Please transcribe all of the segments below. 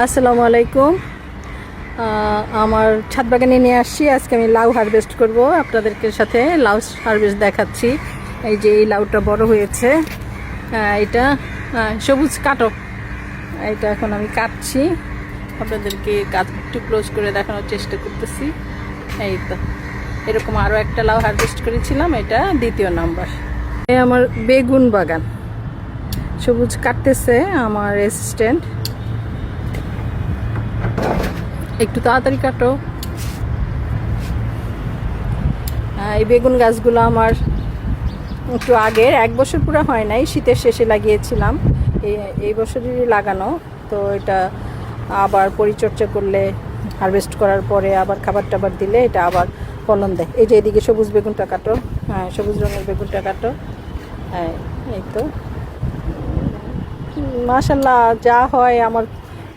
আসসালামু আলাইকুম। আমার ছাদ বাগানে নিয়ে আসছি। আজকে আমি লাউ হারভেস্ট করব, আপনাদেরকে সাথে লাউ হারভেস্ট দেখাচ্ছি। এই যে এই লাউটা বড় হয়েছে, এটা সবুজ কাটো। এটা এখন আমি কাটছি, আপনাদেরকে কাজ একটু ক্লোজ করে দেখানোর চেষ্টা করতেছি। এই তো এরকম আরও একটা লাউ হারভেস্ট করেছিলাম, এটা দ্বিতীয় নাম্বার। এই আমার বেগুন বাগান, সবুজ কাটতেছে আমার অ্যাসিস্ট্যান্ট। একটু তাড়াতাড়ি কাটো। এই বেগুন গাছগুলো আমার একটু আগের, 1 বছর পুরো হয় নাই, শীতের শেষে লাগিয়েছিলাম। এই বছরই লাগানো। তো এটা আবার পরিচর্যা করলে, হারভেস্ট করার পরে আবার খাবার টাবার দিলে এটা আবার ফলন দেয়। এই যে এদিকে সবুজ বেগুনটা কাটো, হ্যাঁ সবুজ রঙের বেগুনটা কাটো। হ্যাঁ এই তো মাশাল্লাহ, যা হয় আমার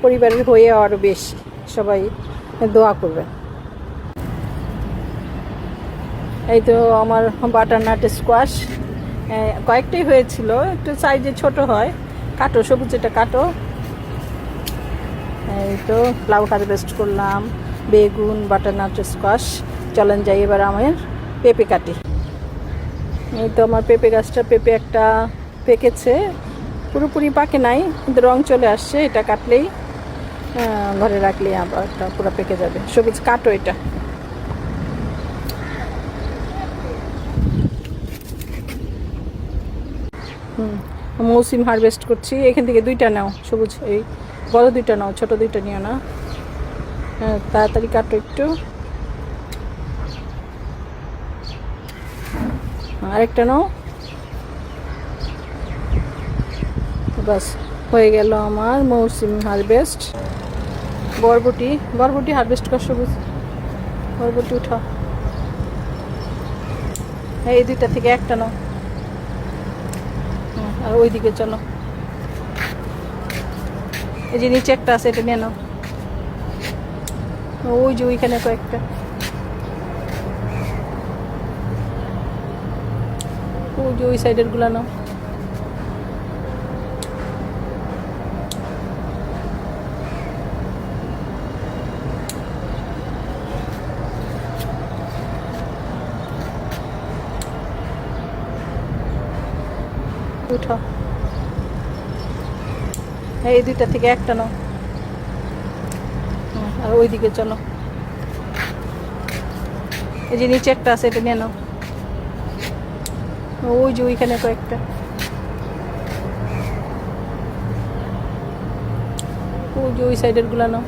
পরিবারের হয়ে আরও বেশি। সবাই দোয়া করবে। এই তো আমার বাটারনাট স্কোয়াশ কয়েকটাই হয়েছিল, একটু সাইজে ছোট হয়। কাটো, সবুজ এটা কাটো। এই তো লাউ হারভেস্ট করলাম, বেগুন, বাটারনাট স্কোয়াশ। চলেন যাই এবার আমার পেঁপে কাটি। এই তো আমার পেঁপে গাছটা, পেঁপে একটা পেকেছে, পুরোপুরি পাকে নাই কিন্তু রং চলে আসছে। এটা কাটলেই ঘরে রাখলেই আবার একটা পুরো পেকে যাবে। সবুজ কাটো এটা। মৌসুম হারভেস্ট করছি। এখান থেকে 2টা নাও, সবুজ এই বড় 2টা নাও, ছোট 2টা নিও না। তাড়াতাড়ি কাটো একটু। আরেকটা নাও, বাস হয়ে গেল আমার মৌসুম হারভেস্ট। বরবটি, বরবটি হারভেস্ট কর, সবুজ বরবটি উঠাও। এই 2টা থেকে একটা নাও, আর ওইদিকে চলো। এই যে নিচে একটা আছে, এটা নিয়ে নাও। ওই যে ওইখানে কয়েকটা, ওই যে ওই সাইডের গুলা নাও। উঠাও। এই 2টা থেকে একটা নাও, আর ওইদিকে চলো। এই যে নিচে একটা আছে, এটা নিয়ে নাও। ওই যে ওইখানে কয়েকটা, ওই যে ওই সাইডের গুলা নাও।